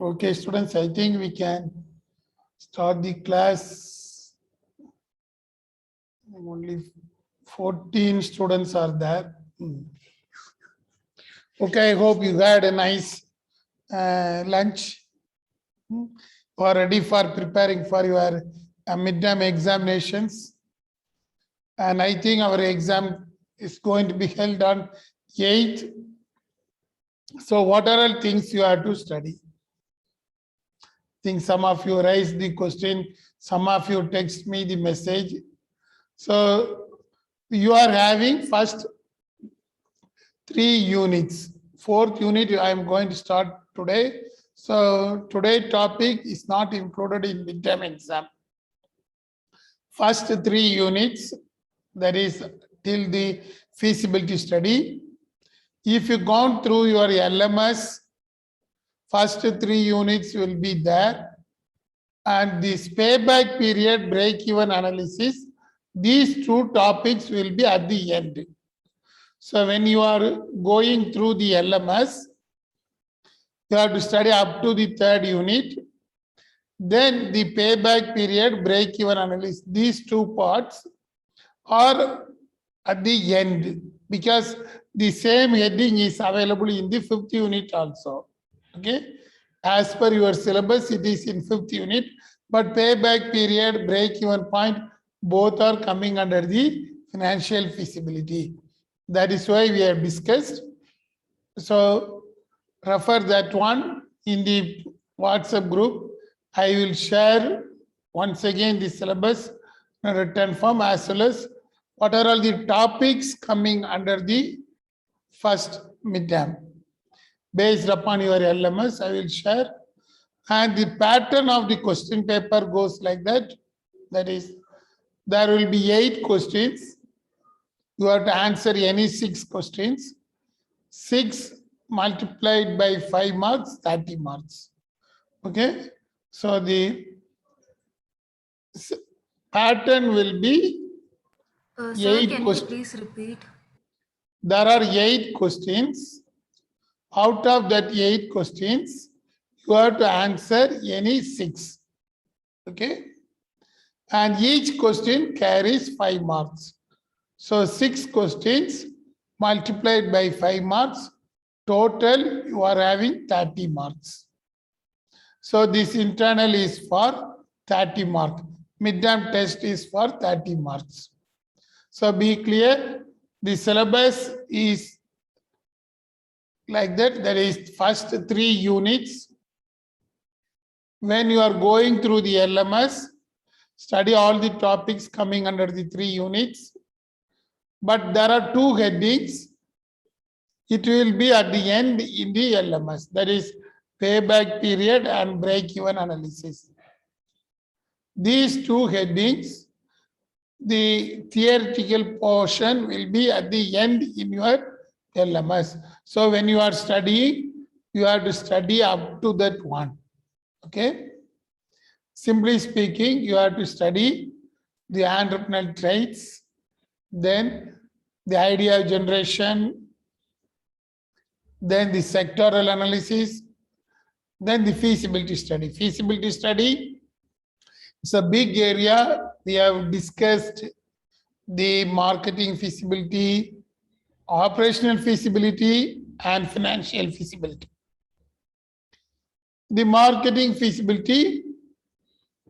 Okay, students, I think we can start the class. Only 14 students are there. Okay, I hope you had a nice lunch. You are ready for preparing for your midterm examinations. And I think our exam is going to be held on 8th. So what are all things you have to study? I think some of you raised the question, some of you text me the message. So you are having first 3 units. 4th unit I am going to start today. So today topic is not included in midterm exam. First 3 units, that is till the feasibility study. If you gone through your LMS, first 3 units will be there. And this payback period, break-even analysis, these 2 topics will be at the end. So when you are going through the LMS, you have to study up to the 3rd unit. Then the payback period, break-even analysis, these 2 parts are at the end because the same heading is available in the 5th unit also. Okay. As per your syllabus, it is in 5th unit, but payback period, break-even point, both are coming under the financial feasibility. That is why we have discussed. So refer that one in the WhatsApp group. I will share once again the syllabus in written form as well as what are all the topics coming under the first midterm. Based upon your LMS, I will share. And the pattern of the question paper goes like that. That is, there will be 8 questions. You have to answer any 6 questions. 6 multiplied by 5 marks, 30 marks. Okay. So the pattern will be Sir, 8 can you questions. please repeat? There are 8 questions. Out of that 8 questions, you have to answer any 6. Okay. And each question carries 5 marks. So 6 questions multiplied by 5 marks, total you are having 30 marks. So this internal is for 30 marks. Midterm test is for 30 marks. So be clear, the syllabus is like that. There is first 3 units. When you are going through the LMS, study all the topics coming under the 3 units. But there are 2 headings. It will be at the end in the LMS. That is payback period and break-even analysis. These 2 headings, the theoretical portion will be at the end in your LMS. So when you are studying, you have to study up to that one. Okay. Simply speaking, you have to study the entrepreneurial traits, then the idea generation, then the sectoral analysis, then the feasibility study. Feasibility study is a big area. We have discussed the marketing feasibility, operational feasibility, and financial feasibility. The marketing feasibility,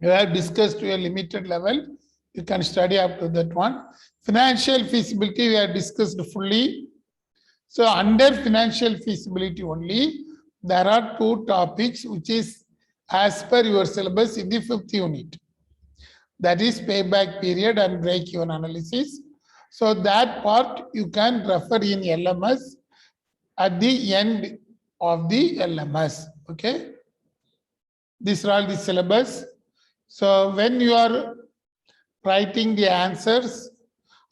we have discussed to a limited level. You can study up to that one. Financial feasibility, we have discussed fully. So under financial feasibility only, there are 2 topics which is as per your syllabus in the 5th unit. That is payback period and break-even analysis. So that part you can refer in LMS at the end of the LMS. Okay. These are all the syllabus. So when you are writing the answers,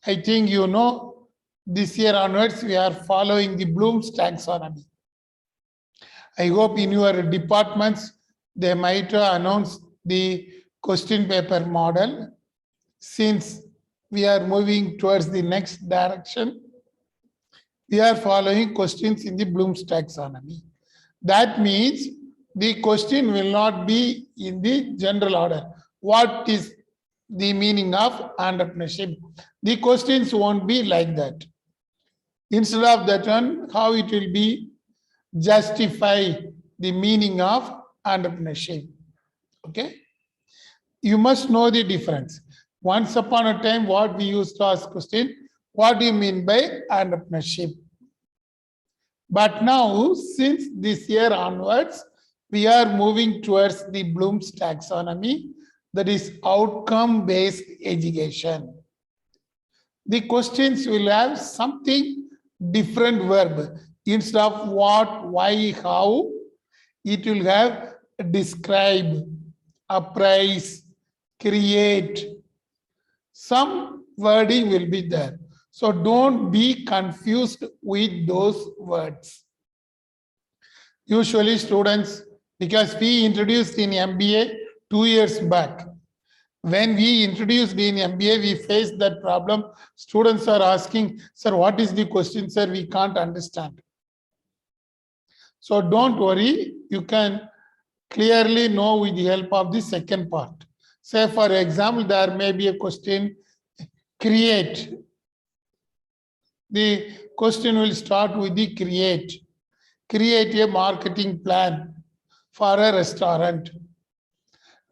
I think you know this year onwards we are following the Bloom's taxonomy. I hope in your departments they might announce the question paper model. Since we are moving towards the next direction, we are following questions in the Bloom's taxonomy. That means the question will not be in the general order. What is the meaning of entrepreneurship? The questions won't be like that. Instead of that one, how it will be justify the meaning of entrepreneurship. Okay. You must know the difference. Once upon a time, what we used to ask question, what do you mean by entrepreneurship? But now, since this year onwards, we are moving towards the Bloom's taxonomy, that is outcome-based education. The questions will have something different verb. Instead of what, why, how, it will have describe, appraise, create. Some wording will be there. So don't be confused with those words. Usually students, because we introduced in MBA 2 years back. When we introduced in MBA, we faced that problem. Students are asking, sir, what is the question, sir? We can't understand. So don't worry, you can clearly know with the help of the second part. Say, for example, there may be a question, create. The question will start with the create. Create a marketing plan for a restaurant.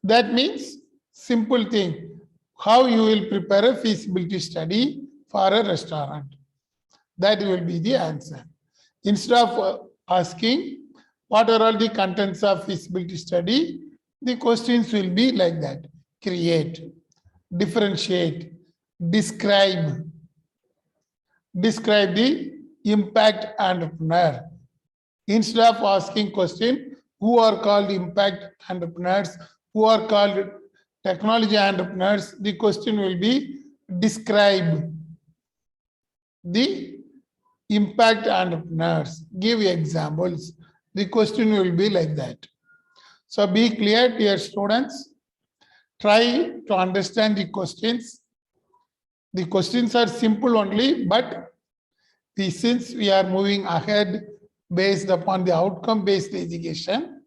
That means simple thing, how you will prepare a feasibility study for a restaurant. That will be the answer. Instead of asking what are all the contents of feasibility study, the questions will be like that. Create, differentiate, describe. Describe the impact entrepreneur. Instead of asking question, who are called impact entrepreneurs, who are called technology entrepreneurs, the question will be describe the impact entrepreneurs. Give examples. The question will be like that. So be clear, dear students. Try to understand the questions. The questions are simple only, but since we are moving ahead based upon the outcome-based education,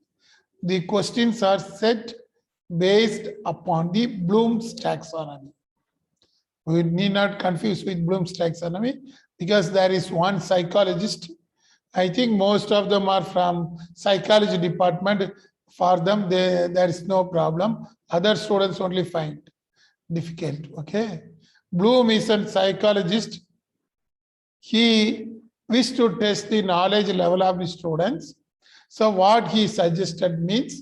the questions are set based upon the Bloom's taxonomy. We need not confuse with Bloom's taxonomy because there is one psychologist. I think most of them are from psychology department. For them, there is no problem. Other students only find difficult. Okay. Bloom is a psychologist. He wished to test the knowledge level of the students. So what he suggested means,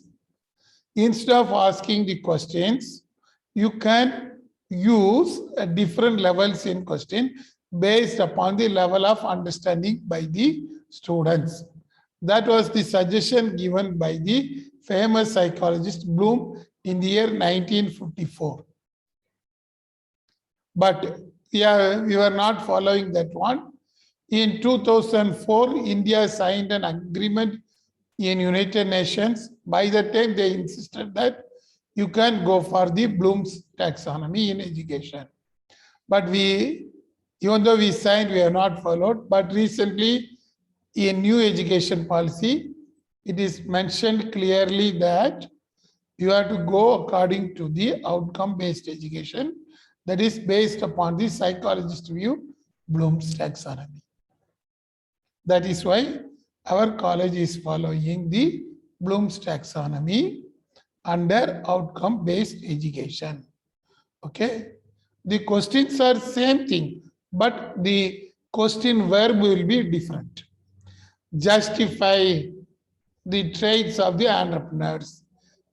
instead of asking the questions, you can use different levels in question based upon the level of understanding by the students. That was the suggestion given by the famous psychologist Bloom in the year 1954. But we were not following that one. In 2004, India signed an agreement in United Nations. By the time they insisted that you can go for the Bloom's taxonomy in education. But even though we signed, we have not followed. But recently, in new education policy, it is mentioned clearly that you have to go according to the outcome-based education that is based upon the psychologist view, Bloom's taxonomy. That is why our college is following the Bloom's taxonomy under outcome-based education. Okay. The questions are same thing, but the question verb will be different. Justify the traits of the entrepreneurs.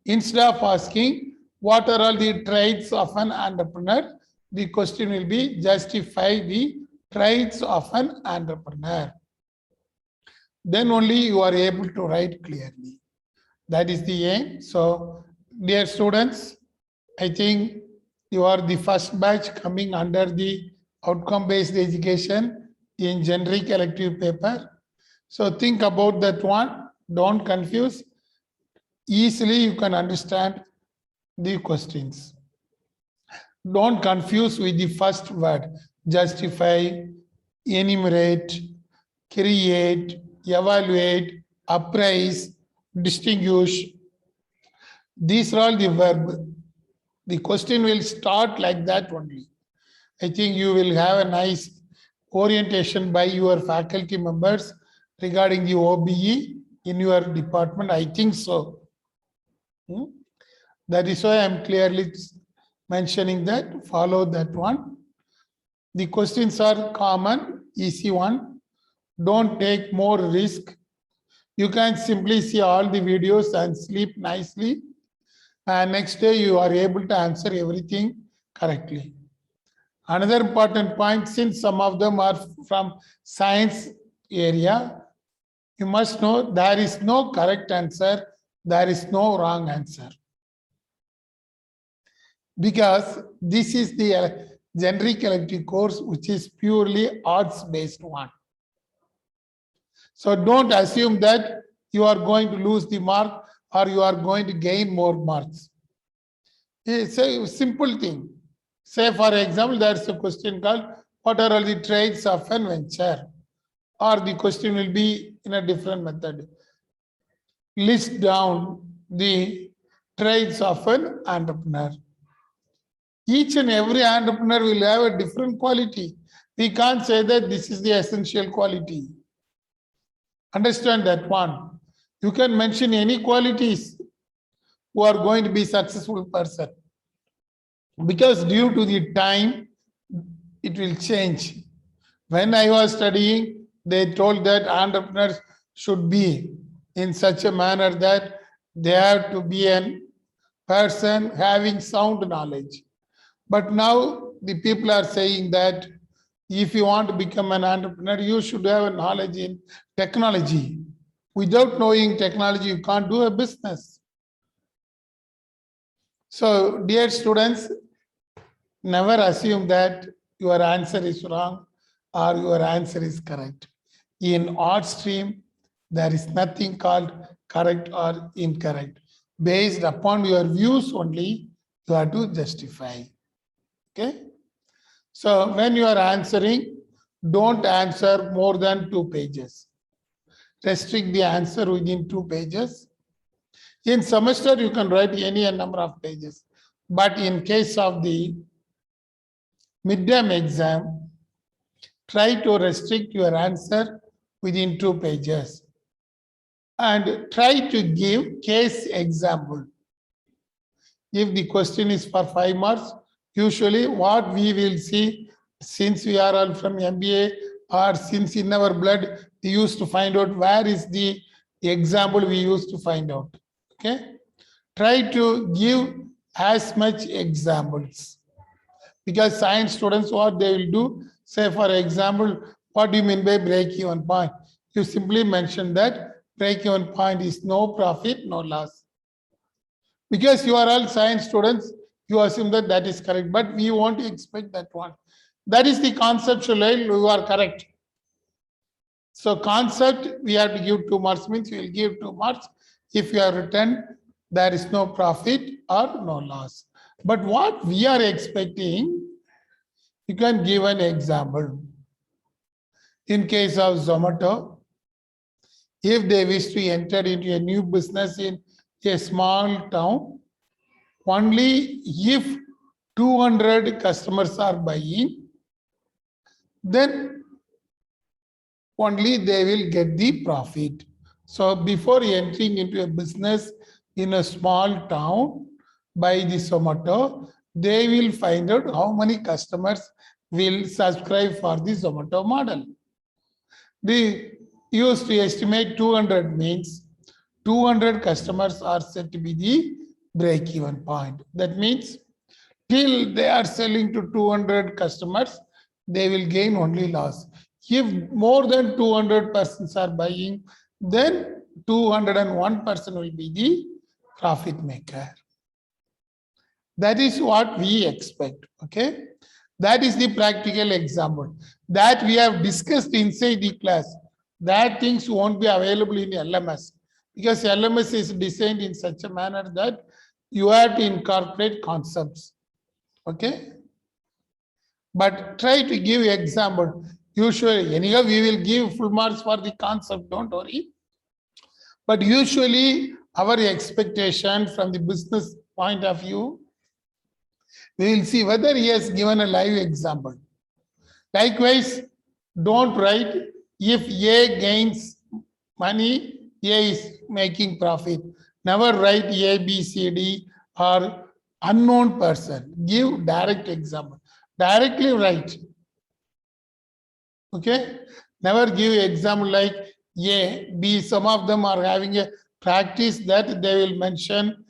Instead of asking what are all the traits of an entrepreneur, the question will be justify the traits of an entrepreneur. Then only you are able to write clearly. That is the aim. So, dear students, I think you are the first batch coming under the outcome-based education in generic elective paper. So think about that one. Don't confuse. Easily you can understand the questions. Don't confuse with the first word. Justify, enumerate, create, evaluate, appraise. distinguish. These are all the verb. The question will start like that only. I think you will have a nice orientation by your faculty members regarding the OBE in your department. I think so. That is why I'm clearly mentioning that. Follow that one. The questions are common, easy one. Don't take more risk. You can simply see all the videos and sleep nicely. And next day you are able to answer everything correctly. Another important point, since some of them are from science area, you must know there is no correct answer, there is no wrong answer. Because this is the generic elective course, which is purely arts-based one. So don't assume that you are going to lose the mark or you are going to gain more marks. It's a simple thing. Say, for example, there's a question called, what are all the traits of an venture? Or the question will be in a different method. List down the traits of an entrepreneur. Each and every entrepreneur will have a different quality. We can't say that this is the essential quality. Understand that one. You can mention any qualities who are going to be successful person. Because due to the time, it will change. When I was studying, they told that entrepreneurs should be in such a manner that they have to be a person having sound knowledge. But now the people are saying that if you want to become an entrepreneur, you should have a knowledge in technology. Without knowing technology, you can't do a business. So, dear students, never assume that your answer is wrong or your answer is correct. In art stream, there is nothing called correct or incorrect. Based upon your views only, you have to justify. Okay? So when you are answering, don't answer more than 2 pages. Restrict the answer within 2 pages. In semester, you can write any number of pages. But in case of the midterm exam, try to restrict your answer within 2 pages. And try to give case example. If the question is for 5 marks, usually what we will see, since we are all from MBA or since in our blood, we used to find out where is the example we used to find out. Okay? Try to give as much examples. Because science students, what they will do, say for example, what do you mean by break-even point? You simply mention that break-even point is no profit, no loss. Because you are all science students, you assume that that is correct, but we want to expect that one. That is the conceptual, you are correct. So concept, we have to give 2 marks, means we will give 2 marks. If you have written, there is no profit or no loss. But what we are expecting, you can give an example. In case of Zomato, if they wish to enter into a new business in a small town, only if 200 customers are buying, then only they will get the profit. So before entering into a business in a small town by the Zomato, they will find out how many customers will subscribe for the Zomato model. They used to estimate 200 means 200 customers are said to be the break-even point. That means till they are selling to 200 customers, they will gain only loss. If more than 200 persons are buying, then 201 person will be the profit maker. That is what we expect. Okay, that is the practical example that we have discussed inside the class. That things won't be available in LMS because LMS is designed in such a manner that you have to incorporate concepts. Okay, but try to give example. Usually, anyhow, we will give full marks for the concept. Don't worry. But usually our expectation from the business point of view, we will see whether he has given a live example. Likewise, don't write if A gains money, A is making profit. Never write A, B, C, D or unknown person. Give direct example. Directly write. Okay? Never give example like A, B. Some of them are having a practice that they will mention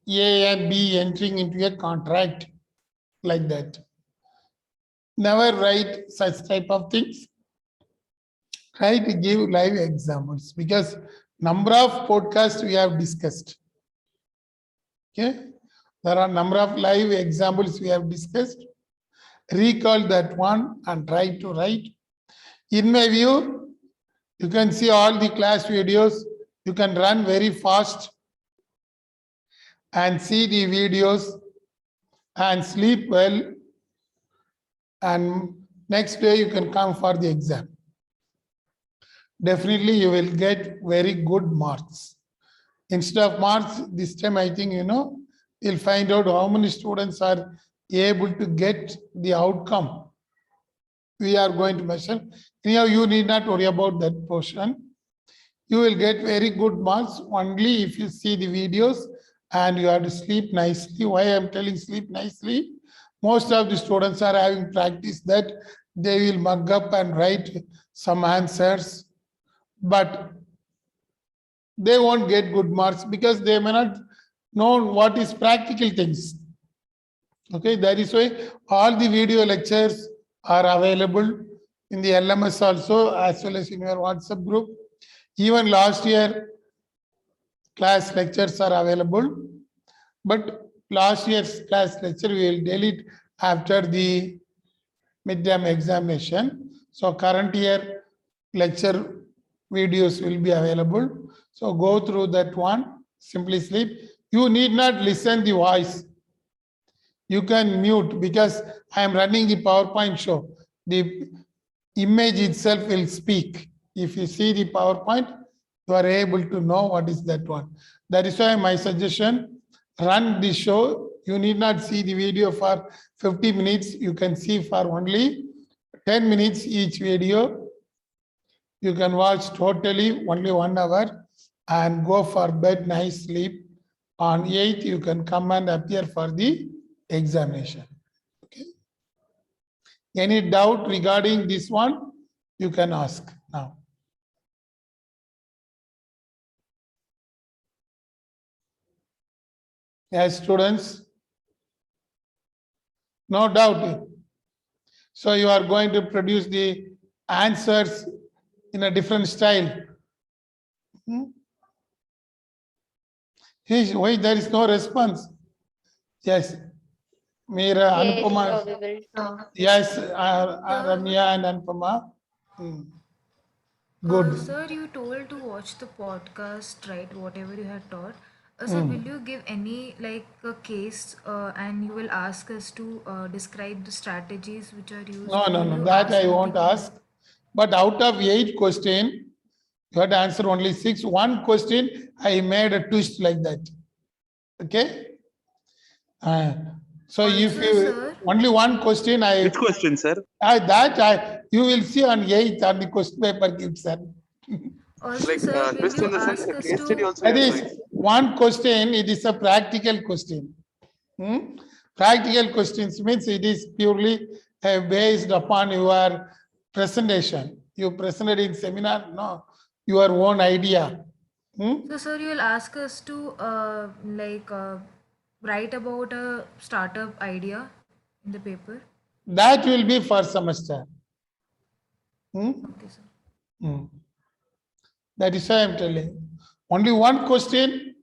A and B entering into a contract like that. Never write such type of things. Try to give live examples because number of podcasts we have discussed. Okay, there are number of live examples we have discussed. Recall that one and try to write. In my view, you can see all the class videos. You can run very fast and see the videos and sleep well. And next day you can come for the exam. Definitely you will get very good marks. Instead of marks, this time I think, you'll find out how many students are able to get the outcome we are going to measure. Anyhow, you need not worry about that portion. You will get very good marks only if you see the videos and you have to sleep nicely. Why I am telling sleep nicely? Most of the students are having practice that they will mug up and write some answers, but they won't get good marks because they may not know what is practical things. Okay, that is why all the video lectures are available in the LMS also, as well as in your WhatsApp group. Even last year class lectures are available, but last year's class lecture we will delete after the midterm examination. So current year lecture videos will be available. So go through that one, simply sleep. You need not listen the voice. You can mute because I am running the PowerPoint show. The image itself will speak. If you see the PowerPoint, you are able to know what is that one. That is why my suggestion, run the show. You need not see the video for 50 minutes. You can see for only 10 minutes each video. You can watch totally only 1 hour and go for bed, nice sleep. On 8th, you can come and appear for the examination. Okay. Any doubt regarding this one, you can ask now. Yes, students? No doubt. So you are going to produce the answers in a different style. Why there is no response? Yes. Meera, Anupama. We will. Yes, Ramya and Anupama. Good. Sir, you told to watch the podcast, right? Whatever you had taught. Sir, will you give any like a case and you will ask us to describe the strategies which are used? No, no, Will no. you That ask I anything won't on ask. But out of 8 questions, you had to answer only 6. One question, I made a twist like that. Okay? So if Also, you sir. only one question, Which question, sir? you will see on 8th on the question paper gives, sir. Also, Like sir, will twist in you the sense ask the us case study to? also That you are is showing. one question, it is a practical question. Practical questions means it is purely based upon your presentation. You presented in seminar, no, your own idea. So, sir, you will ask us to write about a startup idea in the paper. That will be for semester. Okay, sir. That is why I am telling. Only one question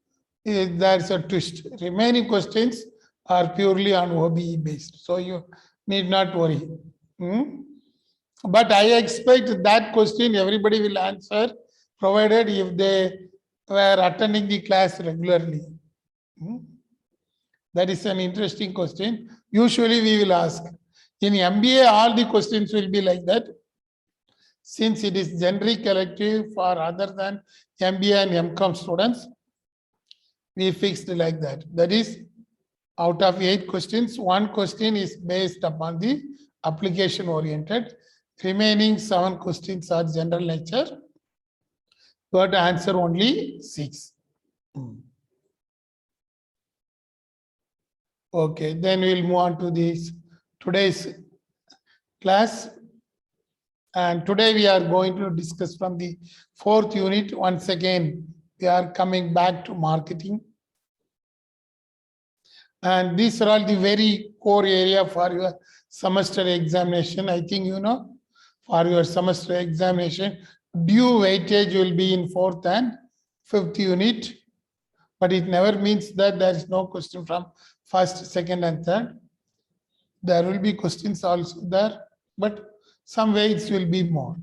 is there's a twist. Remaining questions are purely on OBE based. So you need not worry. But I expect that question everybody will answer, provided if they were attending the class regularly. That is an interesting question. Usually we will ask. In MBA, all the questions will be like that. since it is generic elective for other than MBA and MCOM students, we fixed like that. That is, out of 8 questions, 1 question is based upon the application oriented. Remaining 7 questions are general nature. You have to answer only 6. Okay, then we'll move on to this today's class. And today we are going to discuss from the 4th unit. Once again, we are coming back to marketing. And these are all the very core area for your semester examination. I think you know, for your semester examination, due weightage will be in 4th and 5th unit. But it never means that there is no question from 1st, 2nd, and 3rd. There will be questions also there, but some weights will be more.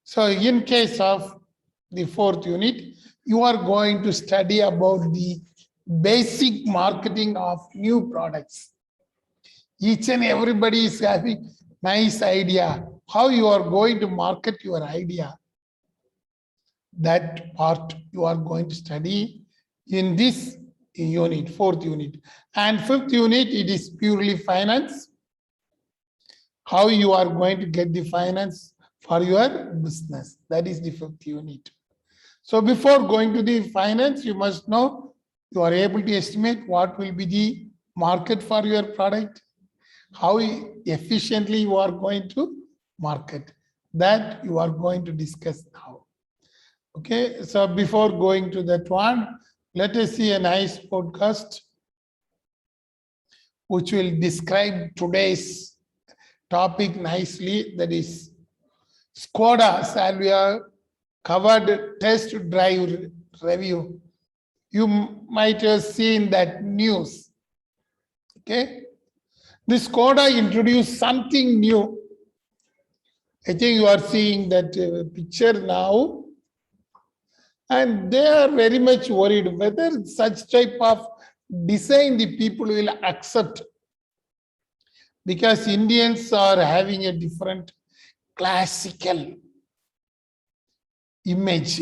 So in case of the 4th unit, you are going to study about the basic marketing of new products. Each and everybody is having nice idea how you are going to market your idea. That part you are going to study in this unit, 4th unit. And 5th unit, it is purely finance. How you are going to get the finance for your business. That is the 5th unit. So before going to the finance, you must know you are able to estimate what will be the market for your product, how efficiently you are going to market. That you are going to discuss now. Okay, so before going to that one, let us see a nice podcast which will describe today's topic nicely. That is Skoda Salvia covered test drive review. You might have seen that news. Okay, the Skoda introduced something new. I think you are seeing that picture now. And they are very much worried whether such type of design the people will accept. Because Indians are having a different classical image,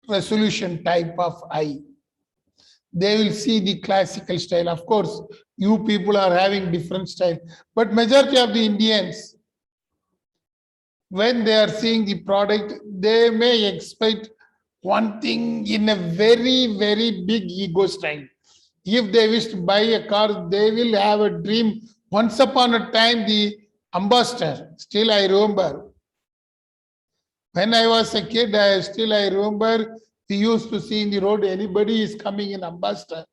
resolution type of eye. They will see the classical style. Of course, you people are having different style. But majority of the Indians, when they are seeing the product, they may expect one thing in a very, very big ego style. If they wish to buy a car, they will have a dream. Once upon a time, the ambassador, still I remember. When I was a kid, I remember we used to see in the road, anybody is coming in ambassador.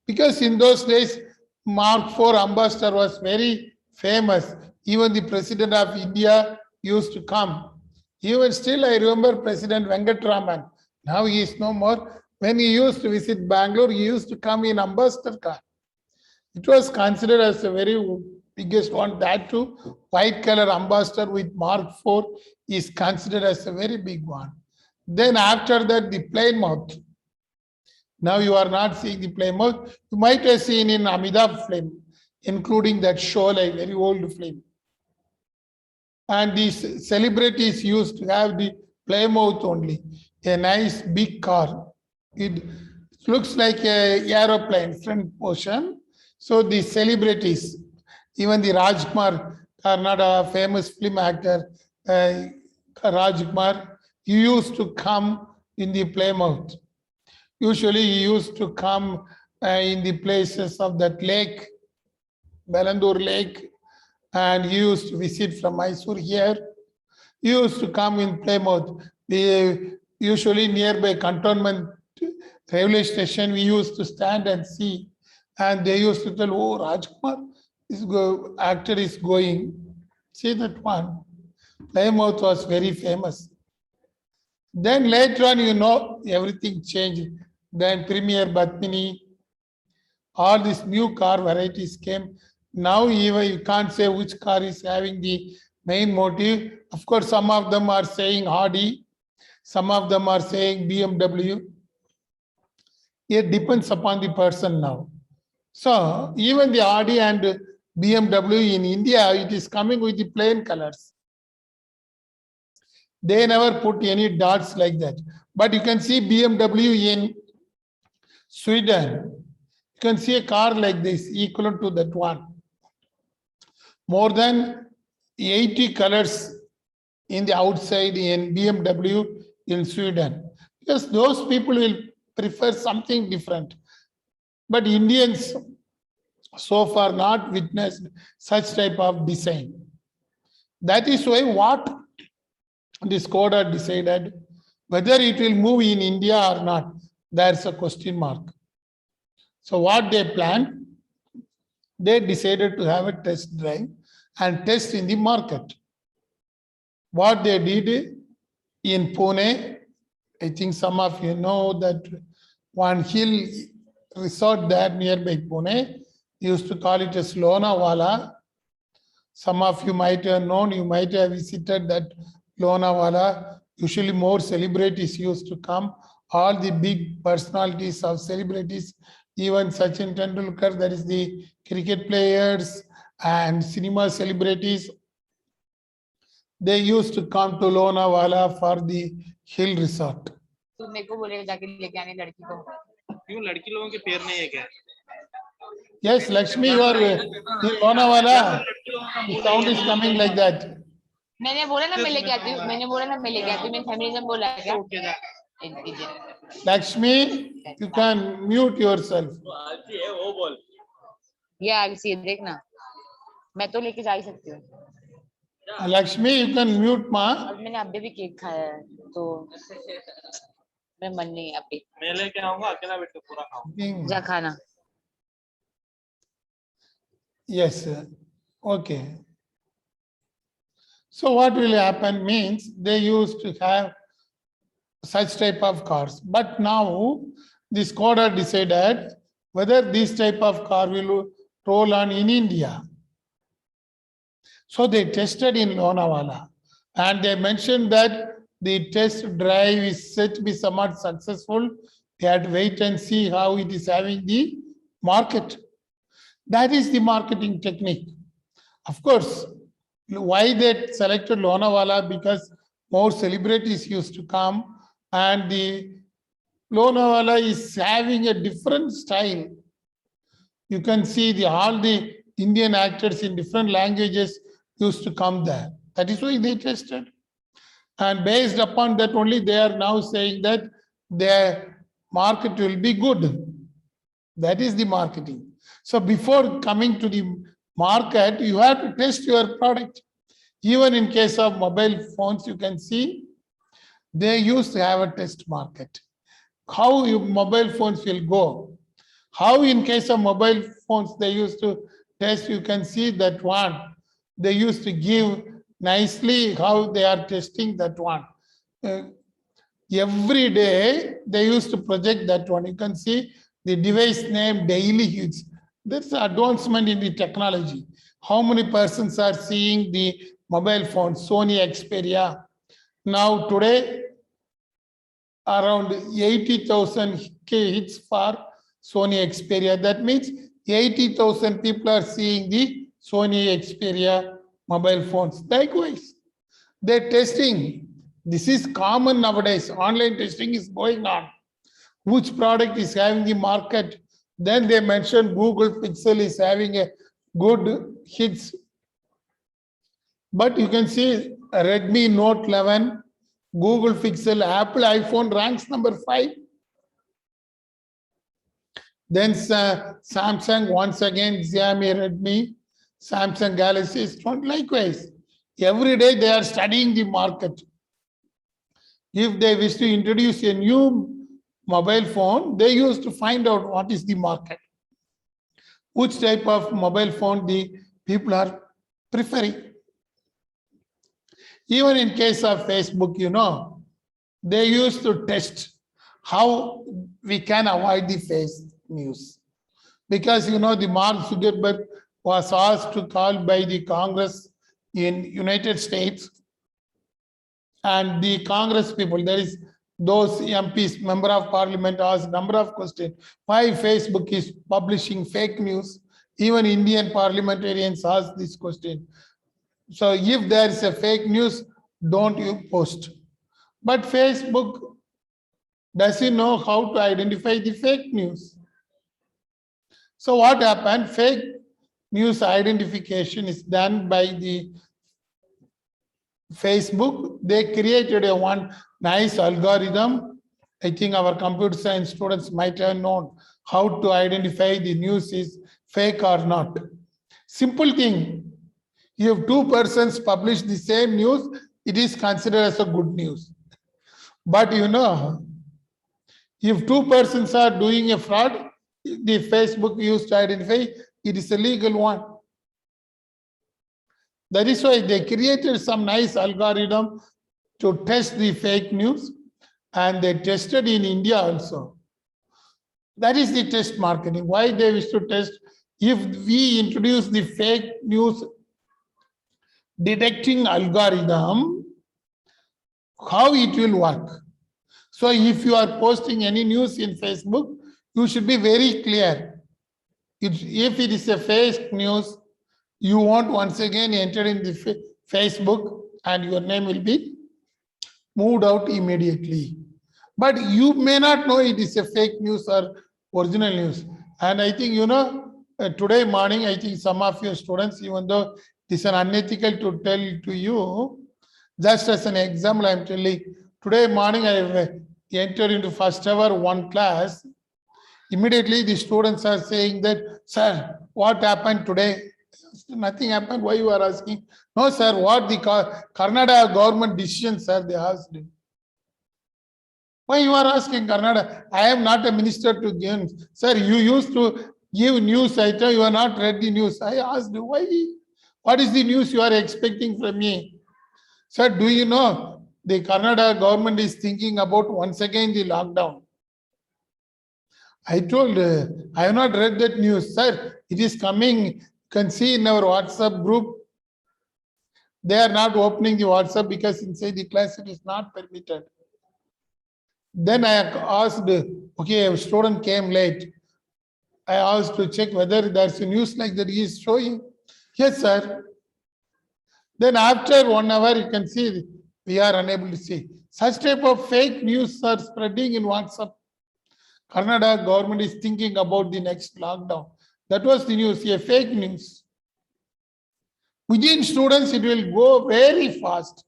Because in those days, Mark IV ambassador was very famous. Even the president of India used to come. Even still, I remember President Venkatraman. Now he is no more. When he used to visit Bangalore, he used to come in ambassador car. It was considered as a very biggest one. That too, white color ambassador with Mark IV is considered as a very big one. Then after that, the Plymouth. Now you are not seeing the Plymouth. You might have seen in Amitabh film, including that Sholay, very old film. And these celebrities used to have the Plymouth only, a nice big car. It looks like a aeroplane front portion. So the celebrities, even the Rajkumar, Karnataka famous film actor, Rajkumar, he used to come in the Plymouth. Usually he used to come in the places of that lake, Belandur Lake, and he used to visit from Mysore here. He used to come in Plymouth. Usually nearby cantonment railway station, we used to stand and see. And they used to tell, oh, Rajkumar, actor is going. See that one. Plymouth was very famous. Then later on, you know, everything changed. Then Premier Batmini, all these new car varieties came. Now even you can't say which car is having the main motive. Of course, some of them are saying Audi, some of them are saying BMW. It depends upon the person now. So even the Audi and BMW in India, it is coming with the plain colors. They never put any dots like that. But you can see BMW in Sweden. You can see a car like this, equivalent to that one. More than 80 colors in the outside in BMW in Sweden. Because those people will prefer something different. But Indians so far not witnessed such type of design. That is why what the Skoda decided, whether it will move in India or not, there's a question mark. So what they planned, they decided to have a test drive and test in the market. What they did in Pune, I think some of you know that one hill resort there nearby Pune, used to call it as Lonavala. Some of you might have known, you might have visited that Lonavala. Usually more celebrities used to come. All the big personalities of celebrities, even Sachin Tendulkar, that is the cricket players and cinema celebrities, they used to come to Lonavala for the hill resort. तू मेरे को बोलेगा जाके लेके आने लड़की को क्यों लड़की लोगों के पैर नहीं है क्या Yes, Lakshmi, you are in Lonavala. The sound is coming like that. मैंने बोला ना मैं लेके आती हूँ मैंने बोला ना मैं लेके आती हूँ मैंने फेमिनिज्म बोला है क्या ओके जा Lakshmi, you can mute yourself. आती है वो बोल ये आगे से देखना मैं तो लेके जा ही सकती हूँ Lakshmi, you can mute ma. और मैंने अभी भी केक खाया है तो मैं मन नहीं है अभी मैं लेके आऊंगा अकेला बैठ के पूरा खाऊंगा जा खाना Yes, sir. Okay. So what will happen means they used to have such type of cars. But now this Skoda decided whether this type of car will roll on in India. So they tested in Lonavala and they mentioned that the test drive is said to be somewhat successful. They had to wait and see how it is having the market. That is the marketing technique. Of course, why they selected Lonavala? Because more celebrities used to come and the Lonavala is having a different style. You can see all the Indian actors in different languages used to come there. That is why they tested. And based upon that only, they are now saying that their market will be good. That is the marketing. So before coming to the market, you have to test your product. Even in case of mobile phones, you can see they used to have a test market. How your mobile phones will go. How in case of mobile phones, they used to test, you can see that one. They used to give nicely how they are testing that one. Every day, they used to project that one. You can see the device name daily hits. That's advancement in the technology. How many persons are seeing the mobile phone, Sony Xperia? Now today, around 80,000 hits for Sony Xperia. That means 80,000 people are seeing the Sony Xperia mobile phones. Likewise, they're testing. This is common nowadays. Online testing is going on. Which product is having the market? Then they mentioned Google Pixel is having a good hits. But you can see Redmi Note 11, Google Pixel, Apple iPhone ranks number 5. Then Samsung once again, Xiaomi, Redmi, Samsung Galaxy S20. Likewise, every day they are studying the market. If they wish to introduce a new mobile phone, they used to find out what is the market, which type of mobile phone the people are preferring. Even in case of Facebook, they used to test how we can avoid the fake news. Because, the Mark Zuckerberg was asked to call by the Congress in United States. And the Congress people, there is those MPs, member of parliament, asked number of questions. Why Facebook is publishing fake news? Even Indian parliamentarians asked this question. So if there is a fake news, don't you post. But Facebook doesn't know how to identify the fake news. So what happened? Fake news identification is done by the Facebook. They created a one nice algorithm. I think our computer science students might have known how to identify the news is fake or not. Simple thing. If two persons publish the same news, it is considered as a good news. But if two persons are doing a fraud, the Facebook used to identify it is a legal one. That is why they created some nice algorithm to test the fake news, and they tested in India also. That is the test marketing. Why they wish to test? If we introduce the fake news detecting algorithm, how it will work. So if you are posting any news in Facebook, you should be very clear. If it is a fake news, you won't once again enter in the Facebook and your name will be moved out immediately. But you may not know it is a fake news or original news. And I think, today morning, I think some of your students, even though it is unethical to tell to you, just as an example, I'm telling, today morning I entered into first hour one class. Immediately the students are saying that, sir, what happened today? Nothing happened. Why you are asking? No, sir, what the Karnataka government decision, sir, they asked him. Why you are asking Karnataka? I am not a minister to give. Sir, you used to give news item, you are not read the news. I asked, why? What is the news you are expecting from me? Sir, do you know the Karnataka government is thinking about once again the lockdown? I told, I have not read that news. Sir, it is coming. You can see in our WhatsApp group. They are not opening the WhatsApp because inside the class it is not permitted. Then I asked, okay, a student came late. I asked to check whether there's a news like that he is showing. Yes, sir. Then after 1 hour, you can see we are unable to see. Such type of fake news are spreading in WhatsApp. Karnataka government is thinking about the next lockdown. That was the news, a fake news. Within students, it will go very fast.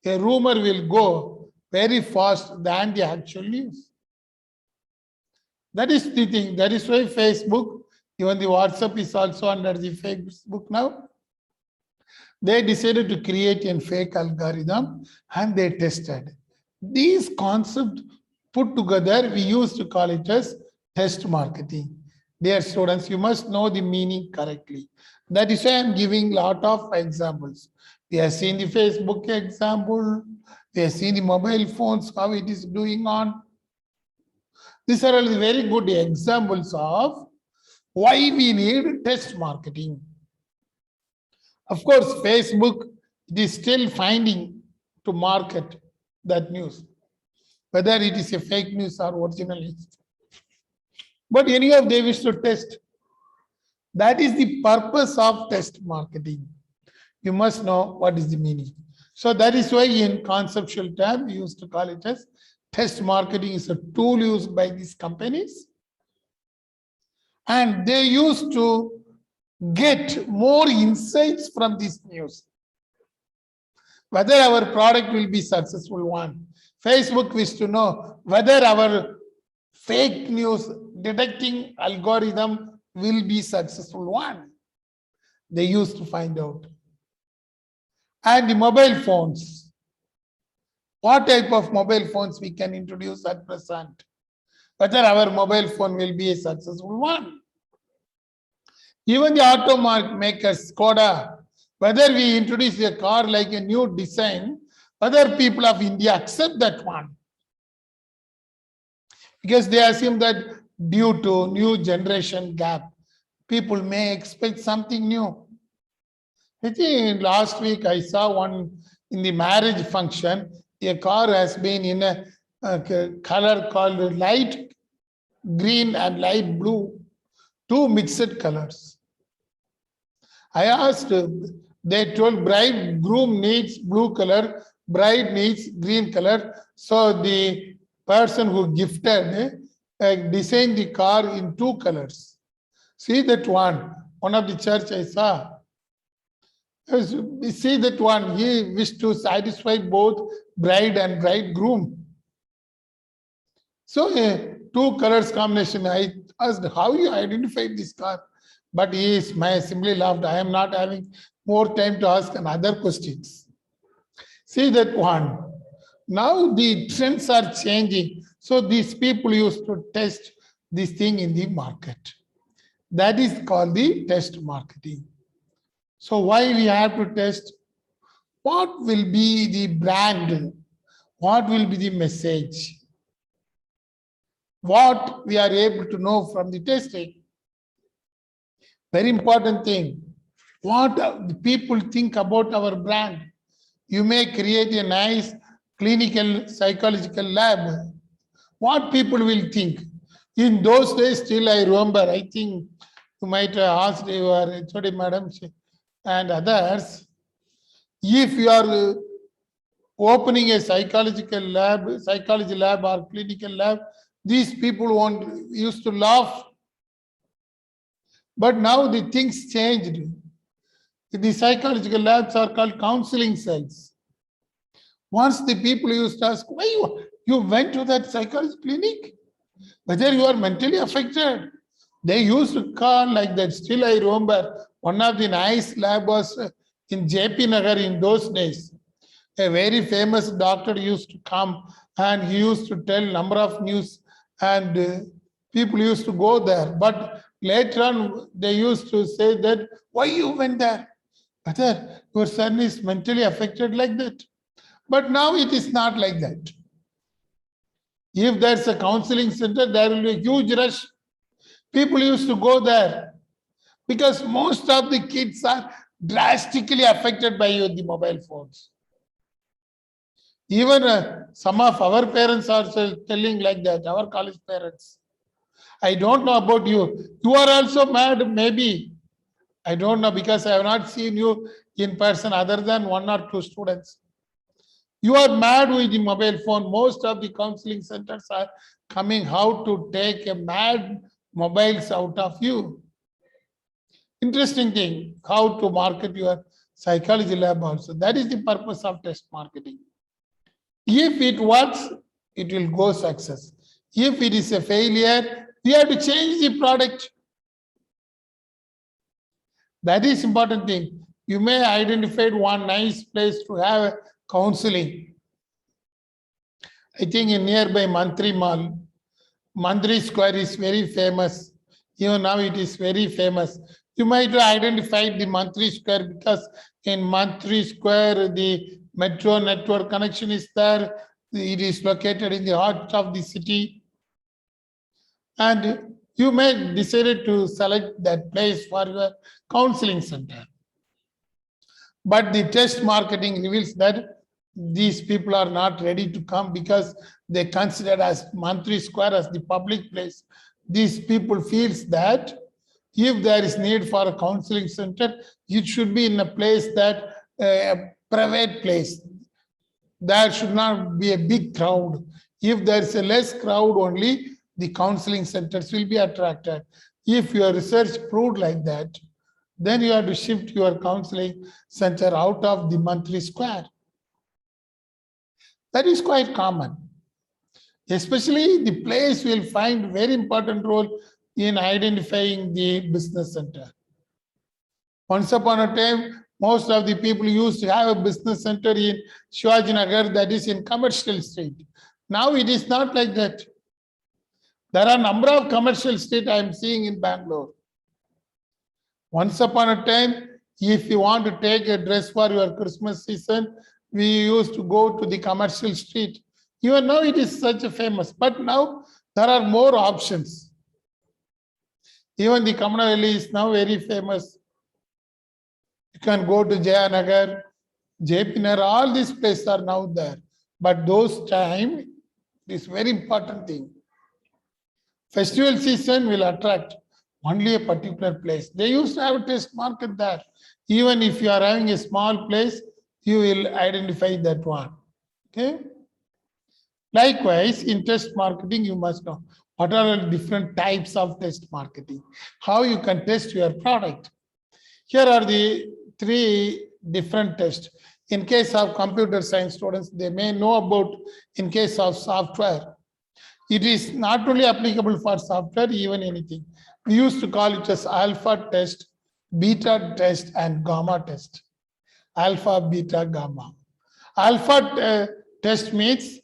A rumor will go very fast than the actual news. That is the thing. That is why Facebook, even the WhatsApp is also under the Facebook now. They decided to create a fake algorithm and they tested. These concepts put together, we used to call it as test marketing. Dear students, you must know the meaning correctly. That is why I'm giving a lot of examples. We have seen the Facebook example. We have seen the mobile phones, how it is doing on. These are all very good examples of why we need test marketing. Of course, Facebook is still finding to market that news, whether it is a fake news or original news. But anyhow, they wish to test. That is the purpose of test marketing. You must know what is the meaning. So that is why in conceptual term, we used to call it as test marketing is a tool used by these companies. And they used to get more insights from this news. Whether our product will be successful one. Facebook wish to know whether our fake news detecting algorithm will be successful one. They used to find out. And the mobile phones. What type of mobile phones we can introduce at present? Whether our mobile phone will be a successful one. Even the auto makers, Skoda, whether we introduce a car like a new design, whether people of India accept that one. Because they assume that due to new generation gap, people may expect something new. I think last week I saw one in the marriage function, a car has been in a color called light green and light blue, two mixed colors. I asked, they told bridegroom needs blue color, bride needs green color. So the person who gifted designed the car in two colors. See that one of the church I saw. Yes, we see that one, he wished to satisfy both bride and bridegroom. So two colors combination. I asked how you identified this car, but he is simply laughed. I am not having more time to ask another questions. See that one. Now the trends are changing. So these people used to test this thing in the market. That is called the test marketing. So why we have to test? What will be the brand? What will be the message? What we are able to know from the testing. Very important thing. What the people think about our brand. You may create a nice clinical psychological lab. What people will think. In those days, still I remember, I think you might have asked your HOD madam and others, if you are opening a psychology lab or clinical lab, these people used to laugh. But now the things changed. The psychological labs are called counseling cells. Once the people used to ask, why you went to that psychology clinic? Whether you are mentally affected. They used to call like that. Still I remember one of the nice lab was in JP Nagar in those days. A very famous doctor used to come and he used to tell number of news and people used to go there. But later on, they used to say that, why you went there? Whether your son is mentally affected like that. But now it is not like that. If there's a counseling center, there will be a huge rush. People used to go there because most of the kids are drastically affected by the mobile phones. Even some of our parents are telling like that, our college parents. I don't know about you. You are also mad, maybe. I don't know because I have not seen you in person other than one or two students. You are mad with the mobile phone. Most of the counseling centers are coming how to take a mad mobiles out of you. Interesting thing, how to market your psychology lab also. That is the purpose of test marketing. If it works, it will go success. If it is a failure, we have to change the product. That is important thing. You may identify one nice place to have counseling. I think in nearby Mantri Mall, Mantri Square is very famous. Even now it is very famous. You might identify the Mantri Square because in Mantri Square, the metro network connection is there. It is located in the heart of the city. And you may decide to select that place for your counseling center. But the test marketing reveals that these people are not ready to come because they consider as Mantri Square as the public place. These people feels that if there is need for a counseling center, it should be in a place that a private place. There should not be a big crowd. If there is a less crowd only, the counseling centers will be attracted. If your research proved like that, then you have to shift your counseling center out of the Mantri Square. That is quite common. Especially the place will find very important role in identifying the business center. Once upon a time, most of the people used to have a business center in Shivaji Nagar, that is in Commercial Street. Now it is not like that. There are a number of commercial streets I am seeing in Bangalore. Once upon a time, if you want to take a dress for your Christmas season, we used to go to the commercial street. Even now it is such a famous, but now there are more options. Even the Kamanavali is now very famous. You can go to Jayanagar, JP Nagar, all these places are now there. But those time, this very important thing. Festival season will attract only a particular place. They used to have a test market there. Even if you are having a small place, you will identify that one. Okay. Likewise, in test marketing, you must know what are the different types of test marketing, how you can test your product. Here are the three different tests. In case of computer science students, they may know about in case of software. It is not only applicable for software, even anything. We used to call it as alpha test, beta test, and gamma test. Alpha, beta, gamma. Alpha test means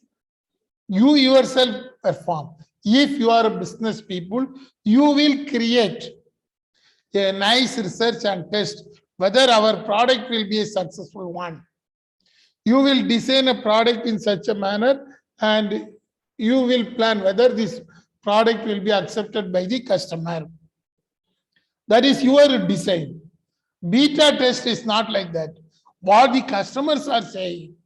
you yourself perform. If you are a business people, you will create a nice research and test whether our product will be a successful one. You will design a product in such a manner and you will plan whether this product will be accepted by the customer. That is your design. Beta test is not like that. What the customers are saying.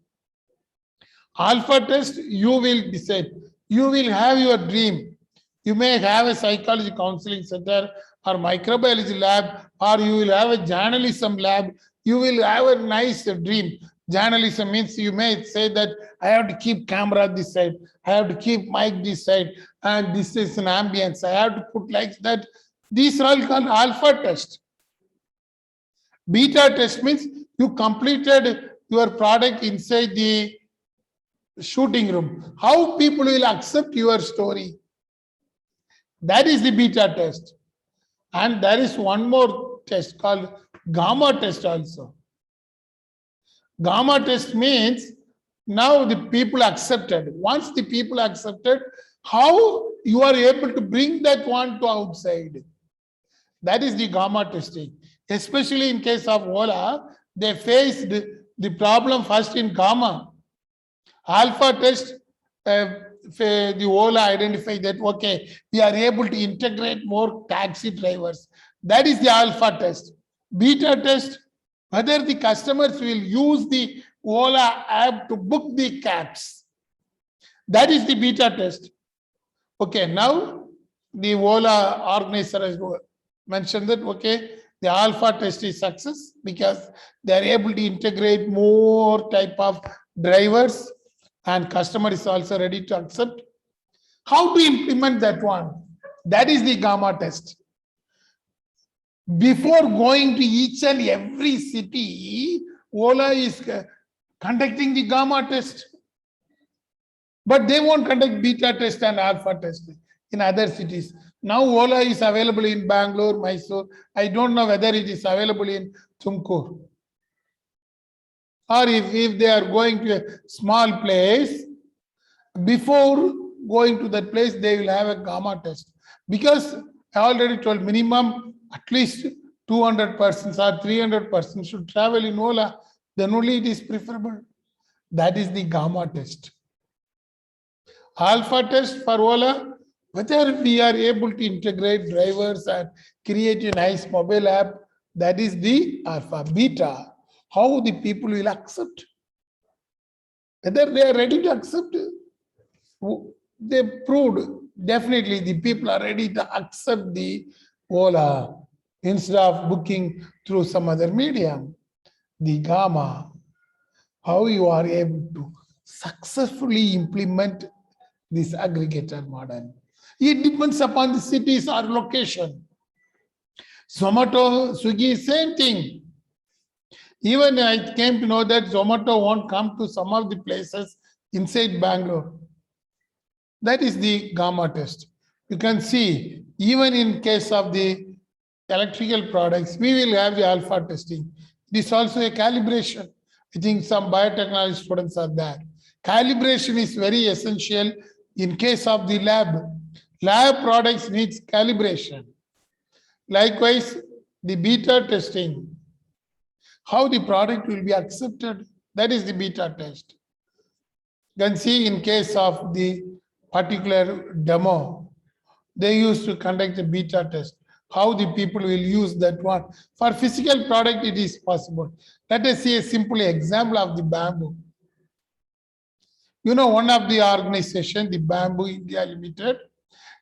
Alpha test, you will decide. You will have your dream. You may have a psychology counseling center or microbiology lab, or you will have a journalism lab. You will have a nice dream. Journalism means you may say that I have to keep camera this side, I have to keep mic this side, and this is an ambience. I have to put like that. These are all called alpha test. Beta test means you completed your product inside the shooting room. How people will accept your story. That is the beta test. And there is one more test called gamma test also. Gamma test means now the people accepted. Once the people accepted, how you are able to bring that one to outside. That is the gamma testing. Especially in case of Ola, they faced the problem first in gamma. Alpha test, the Ola identify that, okay, we are able to integrate more taxi drivers. That is the alpha test. Beta test, whether the customers will use the Ola app to book the cabs. That is the beta test. Okay, now the Ola organizer has mentioned that, okay, the alpha test is success because they are able to integrate more type of drivers and customer is also ready to accept. How to implement that one? That is the gamma test. Before going to each and every city, Ola is conducting the gamma test. But they won't conduct beta test and alpha test in other cities. Now Ola is available in Bangalore, Mysore. I don't know whether it is available in Tumkur. Or if they are going to a small place, before going to that place, they will have a gamma test. Because I already told minimum at least 200 persons or 300 persons should travel in Ola, then only it is preferable. That is the gamma test. Alpha test for Ola, whether we are able to integrate drivers and create a nice mobile app, that is the alpha. Beta, how the people will accept. Whether they are ready to accept, they proved definitely the people are ready to accept the Ola instead of booking through some other medium. The gamma, how you are able to successfully implement this aggregator model. It depends upon the cities or location. Zomato, Swiggy, same thing. Even I came to know that Zomato won't come to some of the places inside Bangalore. That is the gamma test. You can see, even in case of the electrical products, we will have the alpha testing. This is also a calibration. I think some biotechnology students are there. Calibration is very essential in case of the lab. Lab products needs calibration. Likewise, the beta testing. How the product will be accepted, that is the beta test. You can see in case of the particular demo, they used to conduct a beta test. How the people will use that one. For physical product, it is possible. Let us see a simple example of the bamboo. You know, one of the organization, the Bamboo India Limited,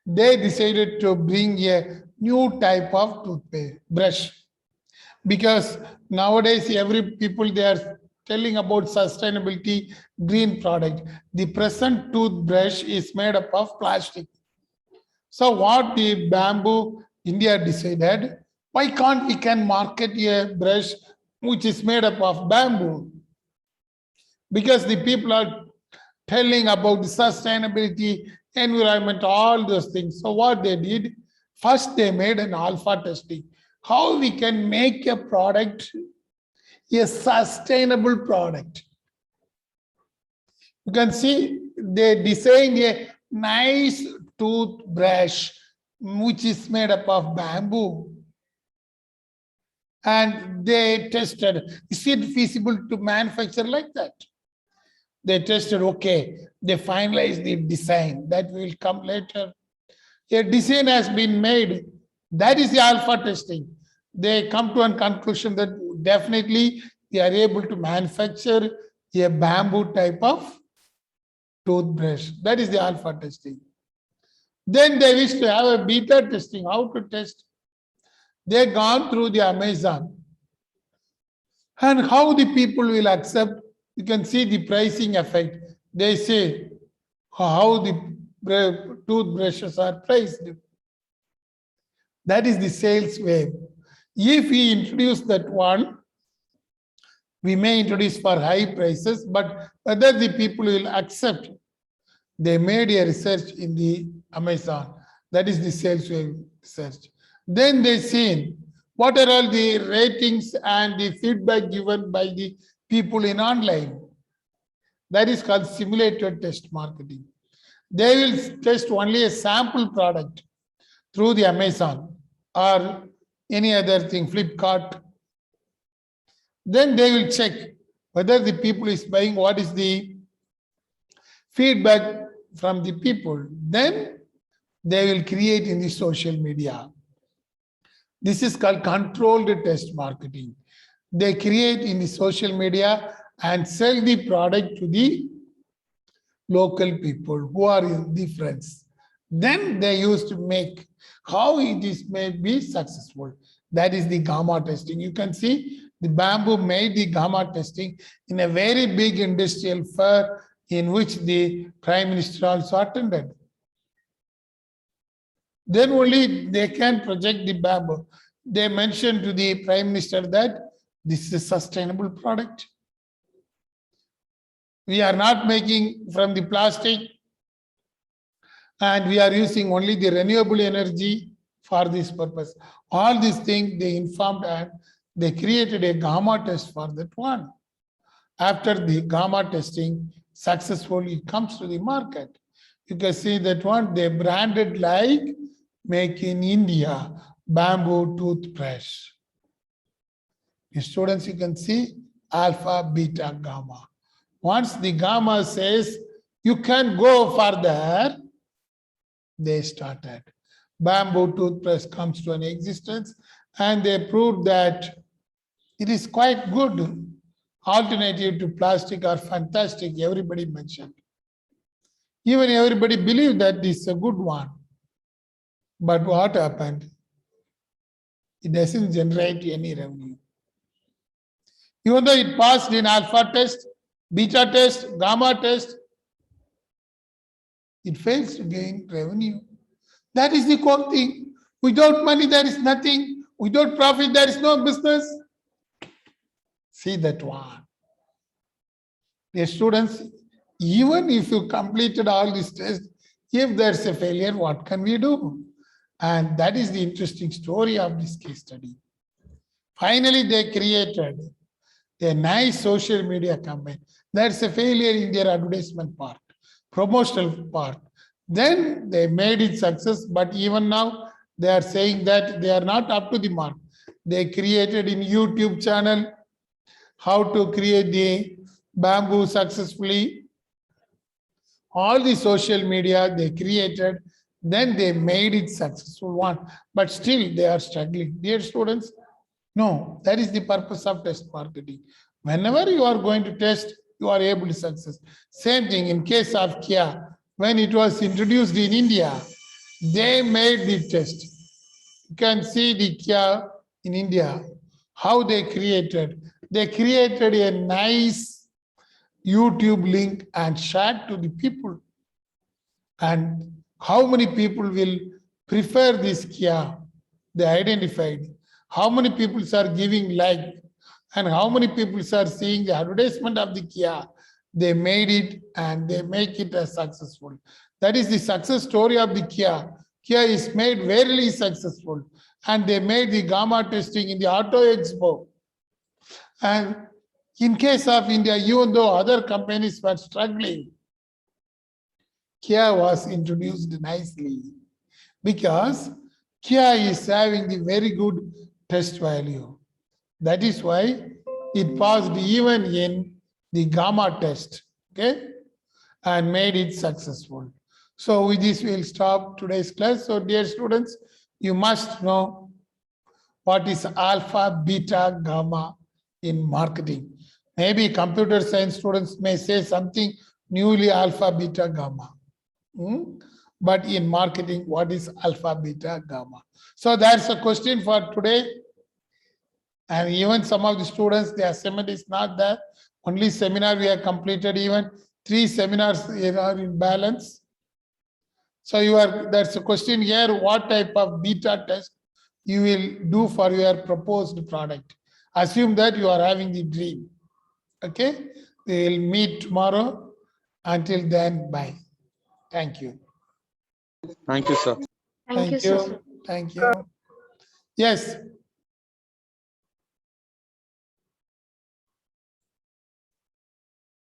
they decided to bring a new type of toothpaste brush. Because nowadays every people they are telling about sustainability, green product. The present toothbrush is made up of plastic. So what the bamboo India decided, why can't we can market a brush which is made up of bamboo? Because the people are telling about the sustainability, environment, all those things. So what they did, first they made an alpha testing. How we can make a product a sustainable product. You can see they designed a nice toothbrush which is made up of bamboo. And they tested, is it feasible to manufacture like that? They tested, okay, they finalized the design. That will come later. A design has been made. That is the alpha testing. They come to a conclusion that definitely they are able to manufacture a bamboo type of toothbrush. That is the alpha testing. Then they wish to have a beta testing. How to test? They gone through the Amazon. And how the people will accept, you can see the pricing effect. They say how the toothbrushes are priced. That is the sales wave. If we introduce that one, we may introduce for high prices, but whether the people will accept, they made a research in the Amazon. That is the sales wave research. Then they seen what are all the ratings and the feedback given by the people in online. That is called simulated test marketing. They will test only a sample product through the Amazon or any other thing, Flipkart. Then they will check whether the people is buying, what is the feedback from the people. Then they will create in the social media. This is called controlled test marketing. They create in the social media and sell the product to the local people who are in the friends. Then they used to make how it is may be successful. That is the gamma testing. You can see the bamboo made the gamma testing in a very big industrial fair in which the Prime Minister also attended. Then only they can project the bamboo. They mentioned to the Prime Minister that this is a sustainable product. We are not making from the plastic and we are using only the renewable energy for this purpose. All these things they informed and they created a gamma test for that one. After the gamma testing successfully comes to the market, you can see that one they branded like Make in India bamboo toothbrush. The students, you can see alpha, beta, gamma. Once the gamma says you can go further, they started. Bamboo toothbrush comes to an existence and they proved that it is quite good. Alternative to plastic are fantastic, everybody mentioned. Even everybody believed that this is a good one. But what happened? It doesn't generate any revenue. Even though it passed in alpha test, beta test, gamma test, it fails to gain revenue. That is the core thing. Without money, there is nothing. Without profit, there is no business. See that one. Dear students, even if you completed all these tests, if there's a failure, what can we do? And that is the interesting story of this case study. Finally, they created a nice social media campaign. That's a failure in their advertisement part, promotional part. Then they made it success, but even now they are saying that they are not up to the mark. They created in YouTube channel how to create the bamboo successfully. All the social media they created, then they made it successful one, but still they are struggling. Dear students, no, that is the purpose of test marketing. Whenever you are going to test, you are able to success. Same thing in case of Kia, when it was introduced in India, they made the test. You can see the Kia in India, how they created. They created a nice YouTube link and shared to the people. And how many people will prefer this Kia? They identified. How many people are giving like, and how many people are seeing the advertisement of the Kia? They made it and they make it as successful. That is the success story of the Kia. Kia is made very successful. And they made the gamma testing in the Auto Expo. And in case of India, even though other companies were struggling, Kia was introduced nicely because Kia is having the very good test value. That is why it passed even in the gamma test, okay, and made it successful. So with this, we'll stop today's class. So dear students, you must know what is alpha, beta, gamma in marketing. Maybe computer science students may say something newly alpha, beta, gamma. But in marketing, what is alpha, beta, gamma? So that's a question for today. And even some of the students, the assignment is not there. Only seminar we have completed, even 3 seminars are in balance. So that's a question here, what type of beta test you will do for your proposed product. Assume that you are having the dream. Okay, we will meet tomorrow. Until then, bye. Thank you. Thank you, sir. Thank you. Thank you. Yes.